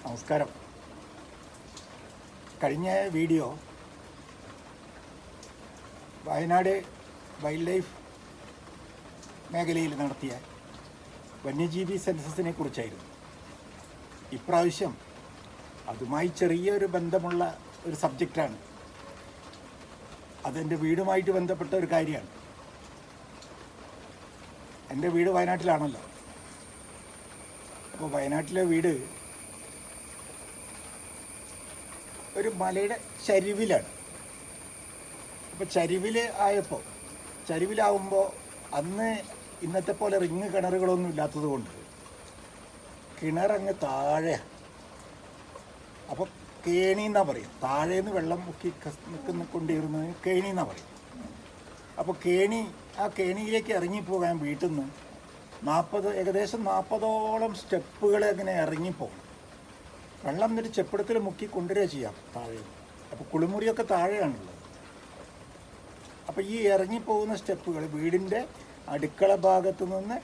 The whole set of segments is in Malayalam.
നമസ്കാരം. കഴിഞ്ഞ വീഡിയോ വയനാട് വൈൽഡ് ലൈഫ് മേഖലയിൽ നടത്തിയ വന്യജീവി സെൻസസിനെ കുറിച്ചായിരുന്നു. ഇപ്രാവശ്യം അതുമായി ചെറിയൊരു ബന്ധമുള്ള ഒരു സബ്ജക്റ്റാണ്. അതെൻ്റെ വീടുമായിട്ട് ബന്ധപ്പെട്ട ഒരു കാര്യമാണ്. എൻ്റെ വീട് വയനാട്ടിലാണല്ലോ. അപ്പോൾ വയനാട്ടിലെ വീട് ഒരു മലയുടെ ചരിവിലാണ്. അപ്പോൾ ചരിവിലാവുമ്പോൾ അന്ന് ഇന്നത്തെ പോലെ റിങ് കിണറുകളൊന്നും ഇല്ലാത്തത് കൊണ്ട് കിണറങ്ങ് താഴെയാണ്. അപ്പോൾ കേണിന്നാണ് പറയും. താഴേന്ന് വെള്ളം മുക്കി കൊണ്ടിരുന്നത് കേണിന്നാണ് പറയും. അപ്പോൾ ആ കേണിയിലേക്ക് ഇറങ്ങിപ്പോകാൻ വീട്ടിൽ നിന്ന് ഏകദേശം 40ഓളം സ്റ്റെപ്പുകൾ അങ്ങനെ ഇറങ്ങിപ്പോകും. വെള്ളം എന്നിട്ട് ചെപ്പിടത്തിൽ മുക്കി കൊണ്ടുവരിക ചെയ്യാം താഴെ. അപ്പോൾ കുളിമുറിയൊക്കെ താഴെയാണുള്ളത്. അപ്പോൾ ഈ ഇറങ്ങിപ്പോകുന്ന സ്റ്റെപ്പുകൾ വീടിൻ്റെ അടുക്കള ഭാഗത്തു നിന്ന്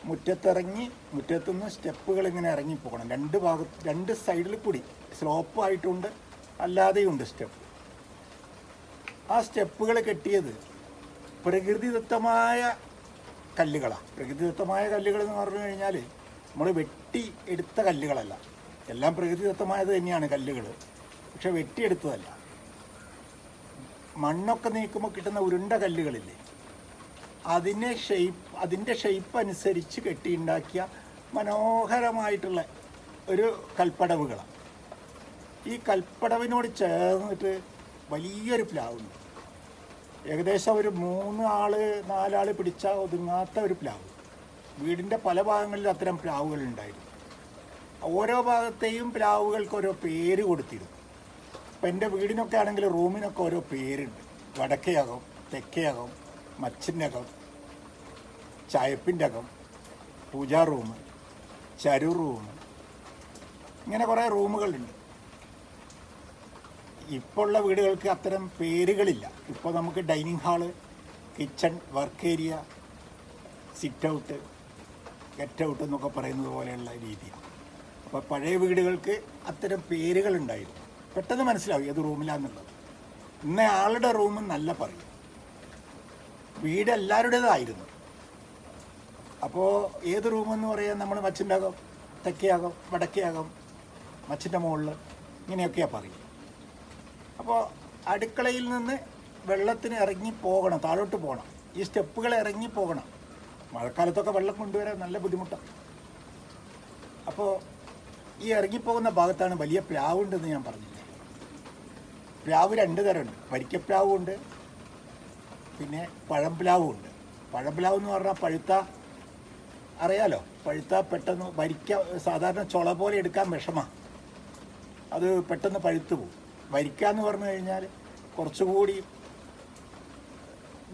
മുറ്റത്തുനിന്ന് സ്റ്റെപ്പുകൾ ഇങ്ങനെ ഇറങ്ങിപ്പോകണം. രണ്ട് സൈഡിൽ കൂടി സ്ലോപ്പായിട്ടുണ്ട്, അല്ലാതെയുണ്ട് സ്റ്റെപ്പ്. ആ സ്റ്റെപ്പുകൾ കെട്ടിയത് പ്രകൃതിദത്തമായ കല്ലുകളാണ്. പ്രകൃതിദത്തമായ കല്ലുകൾ എന്ന് പറഞ്ഞു കഴിഞ്ഞാൽ നമ്മൾ വെട്ടി എടുത്ത കല്ലുകളല്ല. എല്ലാം പ്രകൃതിദത്തമായത് തന്നെയാണ് കല്ലുകൾ, പക്ഷെ വെട്ടിയെടുത്തതല്ല. മണ്ണൊക്കെ നീക്കുമ്പോൾ കിട്ടുന്ന ഉരുണ്ട കല്ലുകളില്ലേ, അതിൻ്റെ ഷെയ്പ്പ് അനുസരിച്ച് കെട്ടിയുണ്ടാക്കിയ മനോഹരമായിട്ടുള്ള ഒരു കൽപ്പടവുകളാണ്. ഈ കൽപ്പടവിനോട് ചേർന്നിട്ട് വലിയൊരു പ്ലാവുണ്ട്. ഏകദേശം ഒരു 3-4 ആൾ പിടിച്ചാൽ ഒതുങ്ങാത്ത ഒരു പ്ലാവ്. വീടിൻ്റെ പല ഭാഗങ്ങളിലും അത്തരം പ്ലാവുകളുണ്ടായിരുന്നു. ഓരോ ഭാഗത്തെയും പ്ലാവുകൾക്ക് ഓരോ പേര് കൊടുത്തിരുന്നു. ഇപ്പം എൻ്റെ വീടിനൊക്കെ ആണെങ്കിൽ റൂമിനൊക്കെ ഓരോ പേരുണ്ട്. വടക്കേയകം, തെക്കേയകം, മച്ചിനകം, ചായപ്പിൻ്റെ അകം, പൂജാ റൂം, ചരു റൂം, ഇങ്ങനെ കുറേ റൂമുകളുണ്ട്. ഇപ്പോൾ ഉള്ള വീടുകൾക്ക് അത്തരം പേരുകളില്ല. ഇപ്പോൾ നമുക്ക് dining hall, kitchen, work area, sit out, get out എന്നൊക്കെ പറയുന്നത് പോലെയുള്ള രീതിയാണ്. അപ്പോൾ പഴയ വീടുകൾക്ക് അത്തരം പേരുകളുണ്ടായിരുന്നു. പെട്ടെന്ന് മനസ്സിലാവും ഏത് റൂമിലാണെന്നുള്ളത്. ഇന്ന ആളുടെ റൂം നല്ല പറയും. വീട് എല്ലാവരുടേതായിരുന്നു. അപ്പോൾ ഏത് റൂമെന്ന് പറയാൻ നമ്മൾ മച്ചിൻ്റെ അകം, തെക്കേയകം, വടക്കേയകം, മച്ചിൻ്റെ മുകളിൽ, ഇങ്ങനെയൊക്കെയാണ് പറയും. അപ്പോൾ അടുക്കളയിൽ നിന്ന് വെള്ളത്തിന് ഇറങ്ങി പോകണം, താഴോട്ട് പോകണം. ഈ സ്റ്റെപ്പുകൾ ഇറങ്ങി പോകണം. മഴക്കാലത്തൊക്കെ വെള്ളം കൊണ്ടുവരാൻ നല്ല ബുദ്ധിമുട്ടാണ്. അപ്പോൾ ഈ ഇറങ്ങിപ്പോകുന്ന ഭാഗത്താണ് വലിയ പ്ലാവുണ്ടെന്ന് ഞാൻ പറഞ്ഞില്ലേ. പ്ലാവ് 2 തരമുണ്ട്. വരിക്കപ്ലാവുമുണ്ട്, പിന്നെ പഴംപ്ലാവുമുണ്ട്. പഴംപ്ലാവ് എന്ന് പറഞ്ഞാൽ അറിയാലോ, പെട്ടെന്ന് സാധാരണ ചുള പോലെ എടുക്കാൻ വിഷമമാണ്. അത് പെട്ടെന്ന് പഴുത്തു പോകും. വരിക്കാന്ന് പറഞ്ഞു കഴിഞ്ഞാൽ കുറച്ചുകൂടി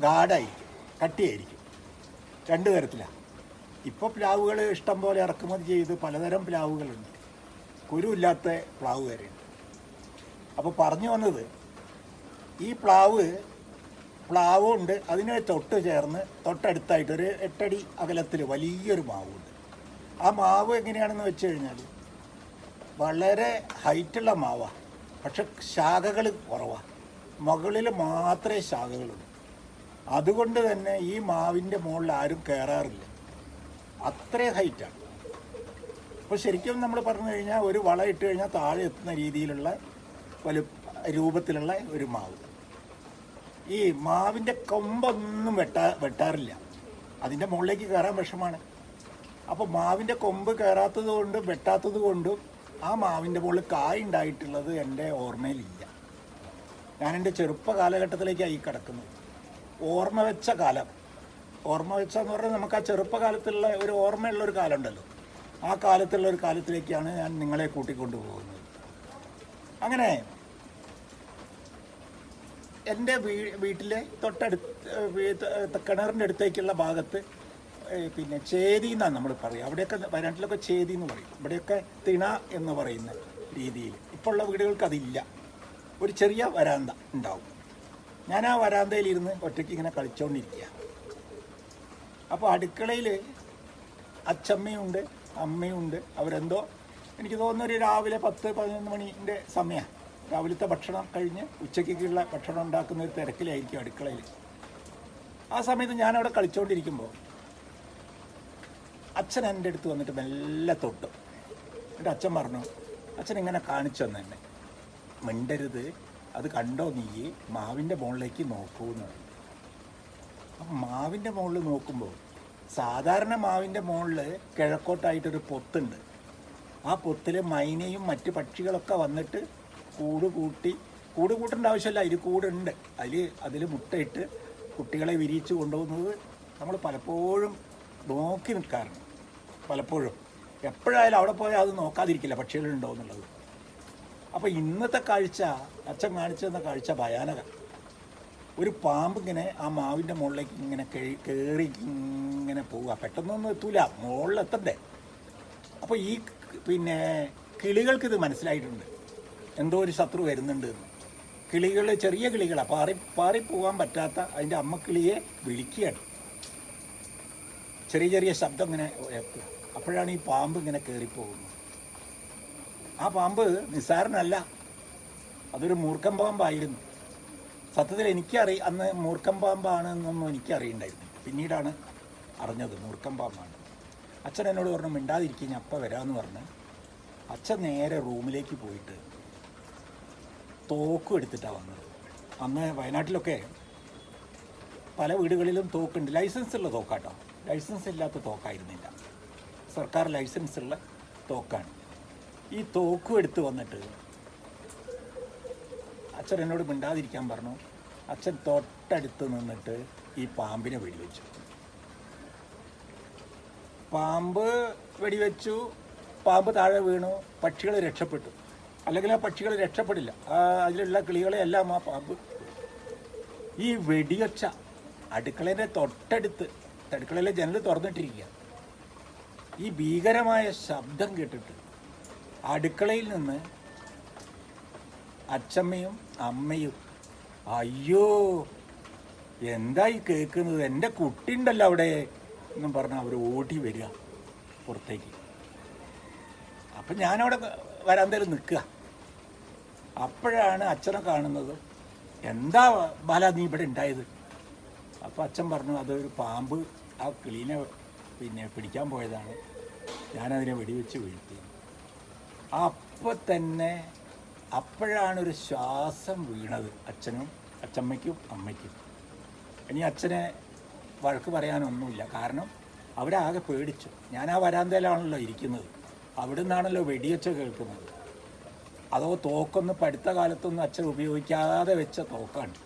ഗാഢായിരിക്കും, കട്ടിയായിരിക്കും. 2 തരത്തിലാണ്. ഇപ്പോൾ പ്ലാവുകൾ ഇഷ്ടം പോലെ ഇറക്കുമതി ചെയ്ത് പലതരം പ്ലാവുകളുണ്ട്. കുരുവില്ലാത്ത പ്ലാവ് വരെയുണ്ട്. അപ്പോൾ പറഞ്ഞു വന്നത്, ഈ പ്ലാവുണ്ട്. അതിനെ തൊട്ടടുത്തായിട്ട് ഒരു 8 അടി അകലത്തിൽ വലിയൊരു മാവുണ്ട്. ആ മാവ് എങ്ങനെയാണെന്ന് വെച്ച് കഴിഞ്ഞാൽ വളരെ ഹൈറ്റുള്ള മാവാണ്, പക്ഷെ ശാഖകൾ കുറവാണ്. മുകളിൽ മാത്രമേ ശാഖകളുള്ളൂ. അതുകൊണ്ട് തന്നെ ഈ മാവിൻ്റെ മുകളിൽ ആരും കയറാറില്ല. അത്രയും ഹൈറ്റാണ്. അപ്പോൾ ശരിക്കും നമ്മൾ പറഞ്ഞു കഴിഞ്ഞാൽ ഒരു വളം ഇട്ട് കഴിഞ്ഞാൽ താഴെ എത്തുന്ന രീതിയിലുള്ള രൂപത്തിലുള്ള ഒരു മാവ്. ഈ മാവിൻ്റെ കൊമ്പൊന്നും വെട്ടാറില്ല. അതിൻ്റെ മുകളിലേക്ക് കയറാൻ വിഷമാണ്. അപ്പോൾ മാവിൻ്റെ കൊമ്പ് കയറാത്തത് കൊണ്ടും വെട്ടാത്തത് കൊണ്ടും ആ മാവിൻ്റെ മുകളിൽ കായ് ഉണ്ടായിട്ടുള്ളത് എൻ്റെ ഓർമ്മയിലില്ല. ഞാൻ എൻ്റെ ചെറുപ്പ കാലഘട്ടത്തിലേക്കാണ് ഈ കിടക്കുന്നത്. ഓർമ്മ വെച്ചെന്ന് പറഞ്ഞാൽ നമുക്ക് ആ ചെറുപ്പകാലത്തുള്ള ഒരു ഓർമ്മയുള്ളൊരു കാലമുണ്ടല്ലോ, ആ കാലത്തുള്ള ഒരു കാലത്തിലേക്കാണ് ഞാൻ നിങ്ങളെ കൂട്ടിക്കൊണ്ടു പോകുന്നത്. അങ്ങനെ എൻ്റെ വീട്ടിലെ കിണറിൻ്റെ അടുത്തേക്കുള്ള ഭാഗത്ത് പിന്നെ ചേതി എന്നാണ് നമ്മൾ പറയുക. അവിടെയൊക്കെ വയനാട്ടിലൊക്കെ ചേതി എന്ന് പറയും. ഇവിടെയൊക്കെ തിണ എന്ന് പറയുന്ന രീതിയിൽ. ഇപ്പോൾ ഉള്ള വീടുകൾക്ക് അതില്ല. ഒരു ചെറിയ വരാന്ത ഉണ്ടാവും. ഞാൻ ആ വരാന്തയിലിരുന്ന് ഒറ്റയ്ക്ക് ഇങ്ങനെ കളിച്ചുകൊണ്ടിരിക്കുക. അപ്പോൾ അടുക്കളയിൽ അച്ചമ്മയുണ്ട്, അമ്മയുണ്ട്. അവരെന്തോ എനിക്ക് തോന്നുന്നു ഒരു രാവിലെ 10-11 മണിൻ്റെ സമയം, രാവിലത്തെ ഭക്ഷണം കഴിഞ്ഞ് ഉച്ചയ്ക്കുള്ള ഭക്ഷണം ഉണ്ടാക്കുന്ന ഒരു തിരക്കിലായിരിക്കും അടുക്കളയിൽ. ആ സമയത്ത് ഞാനവിടെ കളിച്ചുകൊണ്ടിരിക്കുമ്പോൾ അച്ഛൻ എൻ്റെ അടുത്ത് വന്നിട്ട് മെല്ലെ തൊട്ടു. എൻ്റെ അച്ഛൻ പറഞ്ഞു, അച്ഛൻ ഇങ്ങനെ കാണിച്ചു തന്നെ എന്നെ, മിണ്ടരുത്, അത് കണ്ടോ നീ, മാവിൻ്റെ മുകളിലേക്ക് നോക്കൂന്ന്. അപ്പം മാവിൻ്റെ മുകളിൽ നോക്കുമ്പോൾ സാധാരണ മാവിൻ്റെ മുകളിൽ കിഴക്കോട്ടായിട്ടൊരു പൊത്തുണ്ട്. ആ പൊത്തിൽ മൈനയും മറ്റ് പക്ഷികളൊക്കെ വന്നിട്ട് കൂട് കൂട്ടേണ്ട ആവശ്യമില്ല, അതിൽ കൂടുണ്ട്, അതിൽ മുട്ടയിട്ട് കുട്ടികളെ വിരിയിച്ച് കൊണ്ടുപോകുന്നത് നമ്മൾ പലപ്പോഴും നോക്കി നിൽക്കാറുണ്ട്. പലപ്പോഴും എപ്പോഴായാലും അവിടെ പോയാൽ അത് നോക്കാതിരിക്കില്ല പക്ഷികളുണ്ടോ എന്നുള്ളത്. അപ്പോൾ ഇന്നത്തെ കാഴ്ച, അച്ഛൻ കാണിച്ചു തന്ന കാഴ്ച ഭയാനക. ഒരു പാമ്പ് ഇങ്ങനെ ആ മാവിൻ്റെ മുകളിലേക്ക് ഇങ്ങനെ കയറി ഇങ്ങനെ പോവുക. പെട്ടെന്നൊന്നും എത്തൂല, മുകളിലെത്തണ്ടേ. അപ്പോൾ ഈ കിളികൾക്കിത് മനസ്സിലായിട്ടുണ്ട്, എന്തോ ഒരു ശത്രു വരുന്നുണ്ട് എന്ന്. കിളികൾ, ചെറിയ കിളികളാണ്, പാറിപ്പോകാൻ പറ്റാത്ത അതിൻ്റെ അമ്മക്കിളിയെ വിളിക്കുകയാണ്. ചെറിയ ശബ്ദം ഇങ്ങനെ എത്തുക. അപ്പോഴാണ് ഈ പാമ്പ് ഇങ്ങനെ കയറിപ്പോകുന്നത്. ആ പാമ്പ് നിസ്സാരനല്ല, അതൊരു മൂർഖൻ പാമ്പായിരുന്നു. സത്യത്തിൽ അന്ന് മൂർഖൻ പാമ്പാണെന്നൊന്നും എനിക്കറിയണ്ടായിരുന്നു. പിന്നീടാണ് അറിഞ്ഞത് മൂർഖൻ പാമ്പാണ്. അച്ഛൻ എന്നോട് പറഞ്ഞു, മിണ്ടാതിരിക്കും, ഞാൻ അപ്പം വരാമെന്ന് പറഞ്ഞ് അച്ഛൻ നേരെ റൂമിലേക്ക് പോയിട്ട് തോക്കും എടുത്തിട്ടാണ് വന്നത്. അന്ന് വയനാട്ടിലൊക്കെ പല വീടുകളിലും തോക്കുണ്ട്, ലൈസൻസ് ഉള്ള തോക്കാട്ടോ, ലൈസൻസ് ഇല്ലാത്ത തോക്കായിരുന്നില്ല, സർക്കാർ ലൈസൻസ് ഉള്ള തോക്കാണ്. ഈ തോക്കും എടുത്ത് വന്നിട്ട് അച്ഛൻ എന്നോട് മിണ്ടാതിരിക്കാൻ പറഞ്ഞു. അച്ഛൻ തൊട്ടടുത്ത് നിന്നിട്ട് ഈ പാമ്പിനെ വെടിവെച്ചു. പാമ്പ് വെടിവെച്ചു, പാമ്പ് താഴെ വീണു, പക്ഷികൾ രക്ഷപ്പെട്ടു. അല്ലെങ്കിൽ ആ പക്ഷികൾ രക്ഷപ്പെടില്ല, അതിലുള്ള കിളികളെയെല്ലാം ആ പാമ്പ്. ഈ വെടിവെച്ച അടുക്കളേൻ്റെ തൊട്ടടുത്ത്, അടുക്കളയിലെ ജനൽ തുറന്നിട്ടിരിക്കുക, ഈ ഭീകരമായ ശബ്ദം കേട്ടിട്ട് അടുക്കളയിൽ നിന്ന് അച്ഛമ്മയും അമ്മയും, അയ്യോ എന്തായി കേൾക്കുന്നത്, എൻ്റെ കുട്ടി ഉണ്ടല്ലോ അവിടെ എന്നും പറഞ്ഞ് അവർ ഓടി വരിക പുറത്തേക്ക്. അപ്പം ഞാനവിടെ വരാന്തയിൽ നിൽക്കുക. അപ്പോഴാണ് അച്ഛനെ കാണുന്നത്. എന്താ ബാല നീ ഇവിടെ ഉണ്ടായത്? അപ്പോൾ അച്ഛൻ പറഞ്ഞു, അതൊരു പാമ്പ് ആ കിളീനെ പിടിക്കാൻ പോയതാണ്, ഞാനതിനെ വെടിവെച്ച് വീഴ്ത്തി. അപ്പോൾ തന്നെ അപ്പോഴാണൊരു ശ്വാസം വീണത് അച്ഛനും അച്ഛമ്മയ്ക്കും അമ്മയ്ക്കും. ഇനി അച്ഛനെ വഴക്ക് പറയാനൊന്നുമില്ല, കാരണം അവരാകെ പേടിച്ചു. ഞാൻ ആ വരാന്തയിലാണല്ലോ ഇരിക്കുന്നത്, അവിടെ നിന്നാണല്ലോ വെടിവെച്ച കേൾക്കുന്നത്. അതോ തോക്കൊന്നും പഠിത്ത കാലത്തൊന്നും അച്ഛൻ ഉപയോഗിക്കാതെ വെച്ച തോക്കാണ്.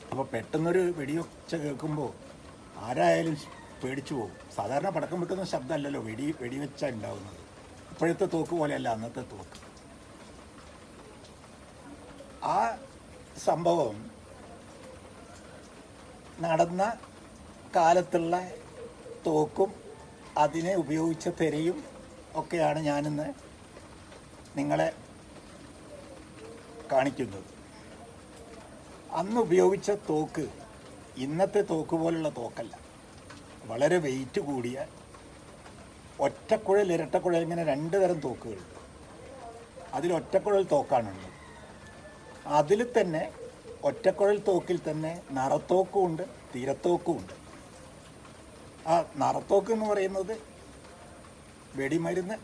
അപ്പോൾ പെട്ടെന്നൊരു വെടിവെച്ച കേൾക്കുമ്പോൾ ആരായാലും പേടിച്ചു പോകും. സാധാരണ പടക്കം വെട്ടുന്ന ശബ്ദമല്ലല്ലോ വെടിവെച്ച ഉണ്ടാവുന്നത്. ഇപ്പോഴത്തെ തോക്ക് പോലെയല്ല അന്നത്തെ തോക്ക്. ആ സംഭവം നടന്ന കാലത്തുള്ള തോക്കും അതിനെ ഉപയോഗിച്ച തെരയും ഒക്കെയാണ് ഞാനിന്ന് നിങ്ങളെ കാണിക്കുന്നത്. അന്ന് ഉപയോഗിച്ച തോക്ക് ഇന്നത്തെ തോക്ക് പോലുള്ള തോക്കല്ല, വളരെ വെയിറ്റ് കൂടിയ ഒറ്റക്കുഴൽ, ഇരട്ടക്കുഴൽ, ഇങ്ങനെ 2 തരം തോക്കുകൾ. അതിൽ ഒറ്റക്കുഴൽ തോക്കാണുള്ളത്. അതിൽ തന്നെ ഒറ്റക്കുഴൽ തോക്കിൽ തന്നെ നറത്തോക്കുമുണ്ട്, തീരത്തോക്കുമുണ്ട്. ആ നറത്തോക്ക് എന്ന് പറയുന്നത് വെടിമരുന്ന്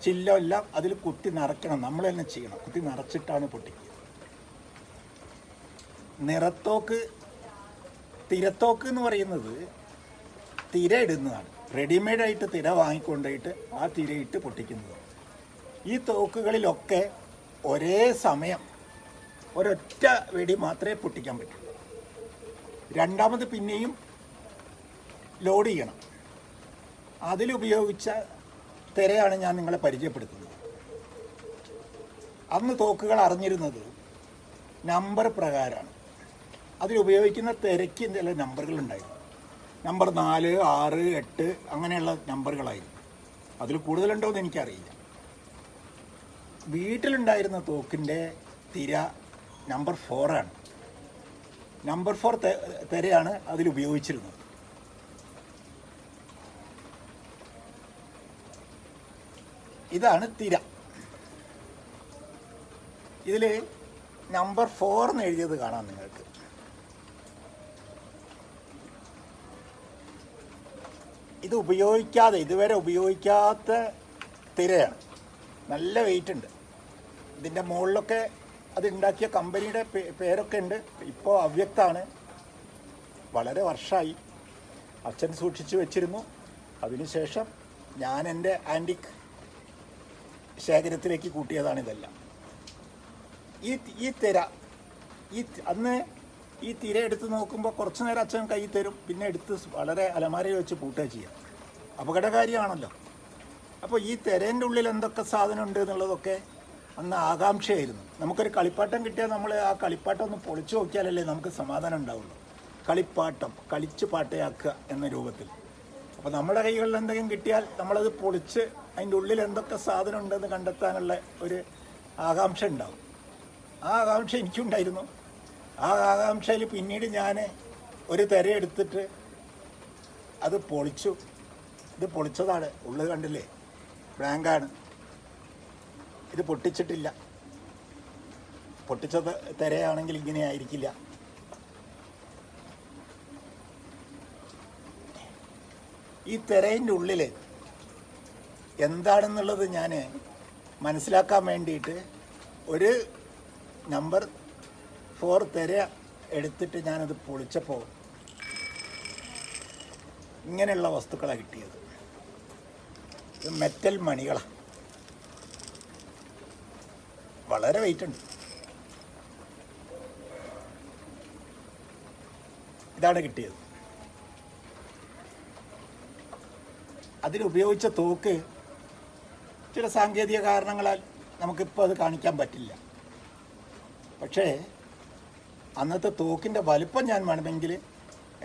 ചില്ലെല്ലാം അതിൽ കുത്തി നിറയ്ക്കണം, നമ്മൾ തന്നെ ചെയ്യണം, കുത്തി നിറച്ചിട്ടാണ് പൊട്ടിക്കുക. തിരത്തോക്ക് എന്ന് പറയുന്നത് തിര ഇടുന്നതാണ്, റെഡിമെയ്ഡായിട്ട് തിര വാങ്ങിക്കൊണ്ടുപോയിട്ട് ആ തിരയിട്ട് പൊട്ടിക്കുന്നത്. ഈ തോക്കുകളിലൊക്കെ ഒരേ സമയം ഒരൊറ്റ വെടി മാത്രമേ പൊട്ടിക്കാൻ പറ്റൂ. രണ്ടാമത് പിന്നെയും ലോഡ് ചെയ്യണം. അതിലുപയോഗിച്ച തിരയാണ് ഞാൻ നിങ്ങളെ പരിചയപ്പെടുത്തുന്നത്. അന്ന് തോക്കുകൾ അറിഞ്ഞിരുന്നത് നമ്പർ പ്രകാരമാണ്. അതിലുപയോഗിക്കുന്ന തിരയ്ക്ക് ചില നമ്പറുകളുണ്ടായിരുന്നു. നമ്പർ 4, 6, 8 അങ്ങനെയുള്ള നമ്പറുകളായിരുന്നു. അതിൽ കൂടുതലുണ്ടോയെന്ന് എനിക്കറിയില്ല. വീട്ടിലുണ്ടായിരുന്ന തോക്കിൻ്റെ തിര നമ്പർ 4 ആണ്. നമ്പർ 4 തിരയാണ് അതിലുപയോഗിച്ചിരുന്നത്. ഇതാണ് തിര. ഇതിൽ നമ്പർ 4 എന്ന് എഴുതിയത് കാണാം നിങ്ങൾക്ക്. ഇത് ഇതുവരെ ഉപയോഗിക്കാത്ത തിരയാണ്. നല്ല വെയിറ്റ് ഉണ്ട്. ഇതിൻ്റെ മുകളിലൊക്കെ അത് ഉണ്ടാക്കിയ കമ്പനിയുടെ പേരൊക്കെ ഉണ്ട്. ഇപ്പോൾ അവ്യക്തമാണ്. വളരെ വർഷമായി അച്ഛൻ സൂക്ഷിച്ചു വെച്ചിരുന്നു. അതിനുശേഷം ഞാൻ എൻ്റെ ആൻറ്റിക് ശേഖരത്തിലേക്ക് കൂട്ടിയതാണ് ഇതെല്ലാം. ഈ തിര അന്ന് ഈ തിര എടുത്ത് നോക്കുമ്പോൾ കുറച്ച് നേരം അച്ഛൻ കൈ തരും, പിന്നെ എടുത്ത് വളരെ അലമാരയിൽ വെച്ച് പൂട്ടുക ചെയ്യാം. അപകടകാരിയാണല്ലോ. അപ്പോൾ ഈ തിരേൻ്റെ ഉള്ളിൽ എന്തൊക്കെ സാധനം ഉണ്ട് എന്നുള്ളതൊക്കെ അന്ന് ആകാംക്ഷയായിരുന്നു. നമുക്കൊരു കളിപ്പാട്ടം കിട്ടിയാൽ നമ്മൾ ആ കളിപ്പാട്ടം ഒന്ന് പൊളിച്ചു നോക്കിയാലല്ലേ നമുക്ക് സമാധാനം ഉണ്ടാവുള്ളൂ. കളിപ്പാട്ടം കളിച്ച് പാട്ടയാക്കുക എന്ന രൂപത്തിൽ. അപ്പോൾ നമ്മുടെ കൈകളിൽ എന്തെങ്കിലും കിട്ടിയാൽ നമ്മളത് പൊളിച്ച് അതിൻ്റെ ഉള്ളിൽ എന്തൊക്കെ സാധനം ഉണ്ടെന്ന് കണ്ടെത്താനുള്ള ഒരു ആകാംക്ഷ ഉണ്ടാവും. ആ ആകാംക്ഷ എനിക്കുണ്ടായിരുന്നു. ആ ആകാംക്ഷയിൽ പിന്നീട് ഞാൻ ഒരു തിര എടുത്തിട്ട് അത് പൊളിച്ചു. ഇത് പൊളിച്ചതാണ്. ഉള്ളത് കണ്ടില്ലേ, ബ്ലാങ്കാണ്. ഇത് പൊട്ടിച്ചിട്ടില്ല. പൊട്ടിച്ചത് തിരയാണെങ്കിൽ ഇങ്ങനെ ആയിരിക്കില്ല. ഈ തിരയിൻ്റെ ഉള്ളിൽ എന്താണെന്നുള്ളത് ഞാൻ മനസ്സിലാക്കാൻ വേണ്ടിയിട്ട് ഒരു നമ്പർ 4 തിര എടുത്തിട്ട് ഞാനത് പൊളിച്ചപ്പോൾ ഇങ്ങനെയുള്ള വസ്തുക്കളാണ് കിട്ടിയത്. ഇത് മെറ്റൽ മണികളാണ്. വളരെ വെയിറ്റ് ഉണ്ട്. ഇതാണ് കിട്ടിയത്. അതിലുപയോഗിച്ച തോക്ക് ചില സാങ്കേതിക കാരണങ്ങളാൽ നമുക്കിപ്പോൾ അത് കാണിക്കാൻ പറ്റില്ല. പക്ഷേ അന്നത്തെ തോക്കിൻ്റെ വലുപ്പം ഞാൻ വേണമെങ്കിൽ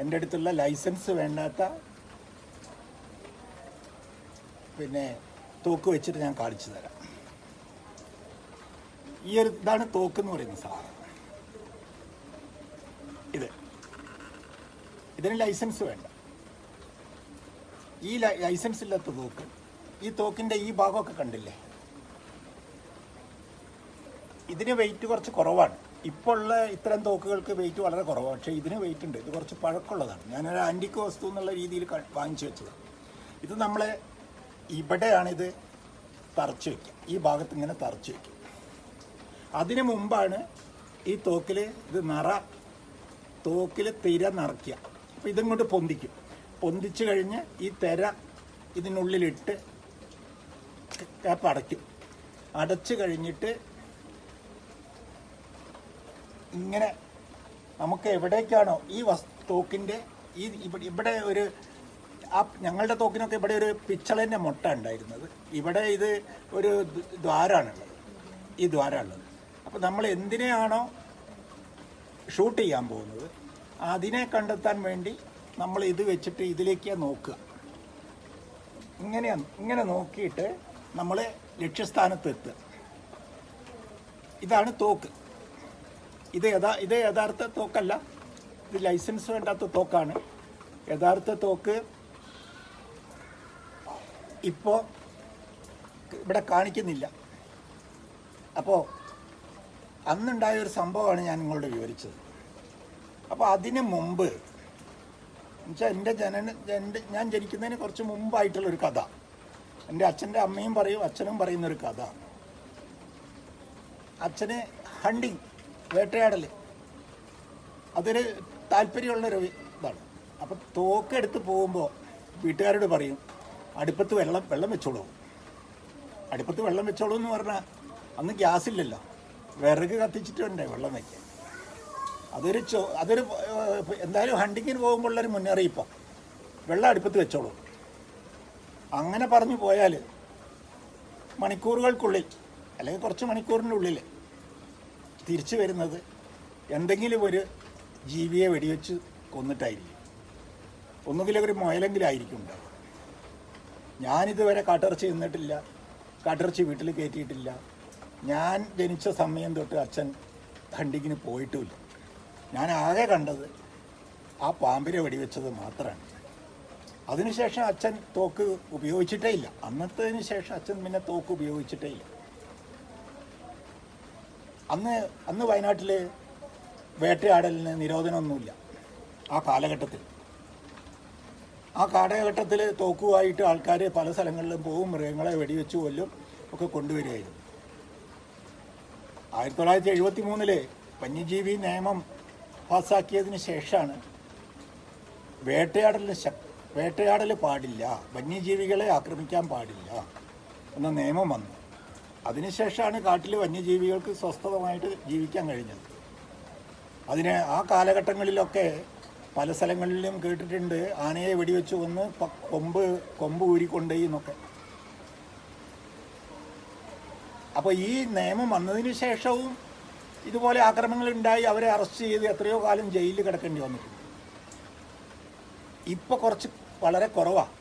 എൻ്റെ അടുത്തുള്ള ലൈസൻസ് വേണ്ടാത്ത തോക്ക് വെച്ചിട്ട് ഞാൻ കാണിച്ചു തരാം. ഇതാണ് തോക്ക് എന്ന് പറയുന്ന സാധനം. ഇതിന് ലൈസൻസ് വേണ്ട. ഈ ലൈസൻസ് ഇല്ലാത്ത തോക്ക്, ഈ തോക്കിൻ്റെ ഈ ഭാഗമൊക്കെ കണ്ടില്ലേ, ഇതിന് വെയിറ്റ് കുറച്ച് കുറവാണ്. ഇപ്പോൾ ഉള്ള ഇത്തരം തോക്കുകൾക്ക് വെയിറ്റ് വളരെ കുറവാണ്. പക്ഷേ ഇതിന് വെയിറ്റ് ഉണ്ട്. ഇത് കുറച്ച് പഴക്കമുള്ളതാണ്. ഞാനൊരു ആൻറ്റിക് വസ്തു എന്നുള്ള രീതിയിൽ വാങ്ങിച്ചു വെച്ചത്. ഇത് നമ്മളെ ഇവിടെയാണിത് തറച്ച് വയ്ക്കുക. ഈ ഭാഗത്ത് ഇങ്ങനെ തറച്ച് വയ്ക്കും. അതിന് മുമ്പാണ് ഈ തോക്കിൽ തോക്കിൽ തിര നിറയ്ക്കുക. അപ്പോൾ ഇതിങ്ങോട്ട് പൊന്തിക്കും. പൊന്തിച്ച് കഴിഞ്ഞ് ഈ തിര ഇതിനുള്ളിലിട്ട് ക്യാപ്പ് അടയ്ക്കും. അടച്ച് കഴിഞ്ഞിട്ട് ഇങ്ങനെ നമുക്ക് എവിടേക്കാണോ ഈ തോക്കിൻ്റെ ഇവിടെ ഒരു ഞങ്ങളുടെ തോക്കിനൊക്കെ ഇവിടെ ഒരു പിച്ചളൻ്റെ മുട്ട ഉണ്ടായിരുന്നത്. ഇവിടെ ഇത് ഒരു ദ്വാരമാണുള്ളത്. ഈ ദ്വാരമുള്ളത്. അപ്പോൾ നമ്മൾ എന്തിനെയാണോ ഷൂട്ട് ചെയ്യാൻ പോകുന്നത് അതിനെ കണ്ടെത്താൻ വേണ്ടി നമ്മൾ ഇത് വെച്ചിട്ട് ഇതിലേക്കാണ് നോക്കുക. ഇങ്ങനെ നോക്കിയിട്ട് നമ്മൾ ലക്ഷ്യസ്ഥാനത്ത് എത്തുക. ഇതാണ് തോക്ക്. ഇത് യഥാർത്ഥ തോക്കല്ല. ഇത് ലൈസൻസ് വേണ്ടാത്ത തോക്കാണ്. യഥാർത്ഥ തോക്ക് ഇപ്പോൾ ഇവിടെ കാണിക്കുന്നില്ല. അപ്പോൾ അന്നുണ്ടായ ഒരു സംഭവമാണ് ഞാൻ നിങ്ങളോട് വിവരിച്ചത്. അപ്പോൾ അതിന് മുമ്പ് എന്നുവെച്ചാൽ ഞാൻ ജനിക്കുന്നതിന് കുറച്ച് മുമ്പായിട്ടുള്ളൊരു കഥ എൻ്റെ അച്ഛൻ്റെ അമ്മയും പറയും അച്ഛനും പറയുന്നൊരു കഥ. അച്ഛന് ഹണ്ടിങ്, വേട്ടയാടൽ, അതൊരു താല്പര്യമുള്ളൊരു ഇതാണ്. അപ്പം തോക്കെടുത്ത് പോകുമ്പോൾ വീട്ടുകാരോട് പറയും അടുപ്പത്ത് വെള്ളം വെച്ചോളൂ. അടുപ്പത്ത് വെള്ളം വെച്ചോളൂ എന്ന് പറഞ്ഞാൽ അന്ന് ഗ്യാസ് ഇല്ലല്ലോ, വിറക് കത്തിച്ചിട്ട് വേണ്ടേ വെള്ളം വയ്ക്കാൻ. അതൊരു എന്തായാലും ഹണ്ടിങ്ങിന് പോകുമ്പോഴുള്ളൊരു മുന്നറിയിപ്പാണ്, വെള്ളം അടുപ്പത്ത് വെച്ചോളൂ. അങ്ങനെ പറഞ്ഞു പോയാൽ മണിക്കൂറുകൾക്കുള്ളിൽ അല്ലെങ്കിൽ കുറച്ച് മണിക്കൂറിൻ്റെ ഉള്ളിൽ തിരിച്ചു വരുന്നത് എന്തെങ്കിലും ഒരു ജീവിയെ വെടിവെച്ച് കൊന്നിട്ടായിരിക്കും. ഒന്നുകിലും ഒരു മുയലെങ്കിലും ആയിരിക്കും ഉണ്ടാവുക. ഞാനിതുവരെ കാട്ടിറച്ചി തിന്നിട്ടില്ല, കാട്ടിറച്ചി വീട്ടിൽ കയറ്റിയിട്ടില്ല. ഞാൻ ജനിച്ച സമയം തൊട്ട് അച്ഛൻ ഹണ്ടിങ്ങിന് പോയിട്ടുമില്ല. ഞാൻ ആകെ കണ്ടത് ആ പാമ്പിനെ വെടിവെച്ചത് മാത്രമാണ്. അതിനുശേഷം അച്ഛൻ തോക്ക് ഉപയോഗിച്ചിട്ടേ ഇല്ല. അന്നത്തതിന് ശേഷം അച്ഛൻ പിന്നെ തോക്ക് ഉപയോഗിച്ചിട്ടേ ഇല്ല. അന്ന് വയനാട്ടിൽ വേട്ടയാടലിന് നിരോധനമൊന്നുമില്ല. ആ കാലഘട്ടത്തിൽ തോക്കുമായിട്ട് ആൾക്കാർ പല സ്ഥലങ്ങളിലും പോകും, മൃഗങ്ങളെ വെടിവെച്ച് കൊല്ലും ഒക്കെ കൊണ്ടുവരികയായിരുന്നു. 1973 വന്യജീവി നിയമം പാസ്സാക്കിയതിന് ശേഷമാണ് വേട്ടയാടൽ പാടില്ല, വന്യജീവികളെ ആക്രമിക്കാൻ പാടില്ല എന്ന നിയമം വന്നു. അതിനുശേഷമാണ് കാട്ടിൽ വന്യജീവികൾക്ക് സ്വസ്ഥമായിട്ട് ജീവിക്കാൻ കഴിഞ്ഞത്. ആ കാലഘട്ടങ്ങളിലൊക്കെ പല സ്ഥലങ്ങളിലും കേട്ടിട്ടുണ്ട് ആനയെ വെടിവെച്ച് കൊന്ന് കൊമ്പ് ഊരിക്കൊണ്ടുപോയി എന്നൊക്കെ. അപ്പോൾ ഈ നിയമം വന്നതിന് ശേഷവും ഇതുപോലെ ആക്രമണങ്ങളുണ്ടായി. അവരെ അറസ്റ്റ് ചെയ്ത് എത്രയോ കാലം ജയിലിൽ കിടക്കേണ്ടി വന്നിട്ടുണ്ട്. ഇപ്പോൾ വളരെ കുറവാണ്.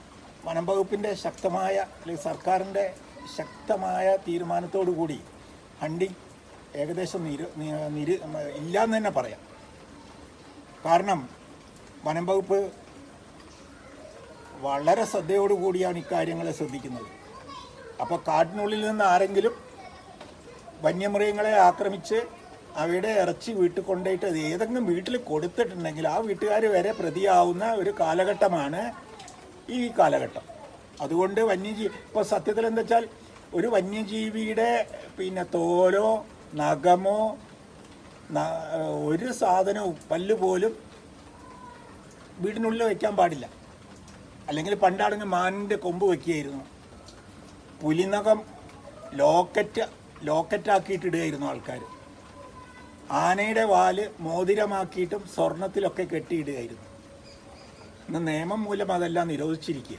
വനം വകുപ്പിൻ്റെ ശക്തമായ അല്ലെങ്കിൽ സർക്കാരിൻ്റെ ശക്തമായ തീരുമാനത്തോടു കൂടി ഹണ്ടിങ് ഏകദേശം ഇല്ലയെന്ന് തന്നെ പറയാം. കാരണം വനം വകുപ്പ് വളരെ ശ്രദ്ധയോടുകൂടിയാണ് ഇക്കാര്യങ്ങളെ ശ്രദ്ധിക്കുന്നത്. അപ്പോൾ കാട്ടിനുള്ളിൽ നിന്ന് ആരെങ്കിലും വന്യമൃഗങ്ങളെ ആക്രമിച്ച് അവയുടെ ഇറച്ചി വീട്ടിൽ കൊണ്ടുപോയിട്ട് അത് ഏതെങ്കിലും വീട്ടിൽ കൊടുത്തിട്ടുണ്ടെങ്കിൽ ആ വീട്ടുകാർ വരെ പ്രതിയാവുന്ന ഒരു കാലഘട്ടമാണ് ഈ കാലഘട്ടം. അതുകൊണ്ട് ഇപ്പോൾ സത്യത്തിൽ എന്താ വെച്ചാൽ ഒരു വന്യജീവിയുടെ തോലോ നഖമോ ഒരു സാധനവും പല്ല് പോലും വീടിനുള്ളിൽ വയ്ക്കാൻ പാടില്ല. അല്ലെങ്കിൽ പണ്ടാണെങ്കിൽ മാനിൻ്റെ കൊമ്പ് വയ്ക്കുകയായിരുന്നു. പുലിനഖം ലോക്കറ്റാക്കിയിട്ടിടുകയായിരുന്നു ആൾക്കാർ. ആനയുടെ വാല് മോതിരമാക്കിയിട്ടും സ്വർണത്തിലൊക്കെ കെട്ടിയിടുകയായിരുന്നു. ഇന്ന് നിയമം മൂലം അതെല്ലാം നിരോധിച്ചിരിക്കുക.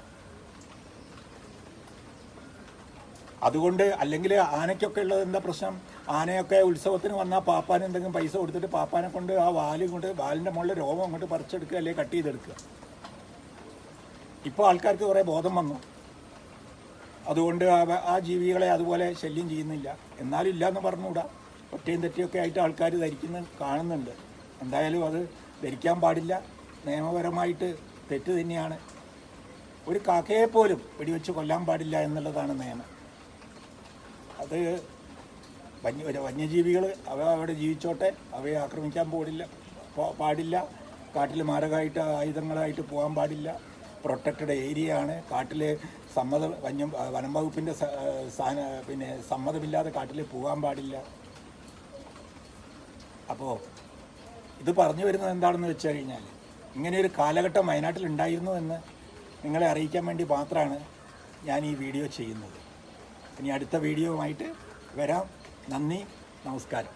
അതുകൊണ്ട് അല്ലെങ്കിൽ ആനയ്ക്കൊക്കെ ഉള്ളത് എന്താ പ്രശ്നം? ആനയൊക്കെ ഉത്സവത്തിന് വന്നാൽ പാപ്പാന് എന്തെങ്കിലും പൈസ കൊടുത്തിട്ട് പാപ്പാനെ കൊണ്ട് ആ വാലിൻ്റെ മുകളിൽ രോമം അങ്ങോട്ട് പറിച്ചെടുക്കുക അല്ലെങ്കിൽ കട്ട് ചെയ്തെടുക്കുക. ഇപ്പോൾ ആൾക്കാർക്ക് കുറേ ബോധം വന്നു. അതുകൊണ്ട് ആ ജീവികളെ അതുപോലെ ശല്യം ചെയ്യുന്നില്ല. എന്നാലും ഇല്ലയെന്ന് പറഞ്ഞുകൂടാ. ഒറ്റയും തെറ്റിയൊക്കെ ആയിട്ട് ആൾക്കാർ കാണുന്നുണ്ട്. എന്തായാലും അത് ധരിക്കാൻ പാടില്ല, നിയമപരമായിട്ട് തെറ്റ് തന്നെയാണ്. ഒരു കാക്കയെ പോലും വെടിവെച്ച് കൊല്ലാൻ പാടില്ല എന്നുള്ളതാണ് നിയമം. അത് വന്യജീവികൾ അവിടെ ജീവിച്ചോട്ടെ, അവയെ ആക്രമിക്കാൻ പാടില്ല. കാട്ടിൽ മാരകമായിട്ട് ആയുധങ്ങളായിട്ട് പോകാൻ പാടില്ല. പ്രൊട്ടക്റ്റഡ് ഏരിയ ആണ്. കാട്ടിൽ വനം വകുപ്പിൻ്റെ സമ്മതമില്ലാതെ കാട്ടിൽ പോകാൻ പാടില്ല. അപ്പോൾ ഇത് പറഞ്ഞു വരുന്നത് എന്താണെന്ന് വെച്ച് കഴിഞ്ഞാൽ ഇങ്ങനെയൊരു കാലഘട്ടം വയനാട്ടിൽ ഉണ്ടായിരുന്നു എന്ന് നിങ്ങളെ അറിയിക്കാൻ വേണ്ടി മാത്രമാണ് ഞാൻ ഈ വീഡിയോ ചെയ്യുന്നത്. ഇനി അടുത്ത വീഡിയോയുമായിട്ട് വരാം. നന്ദി, നമസ്കാരം.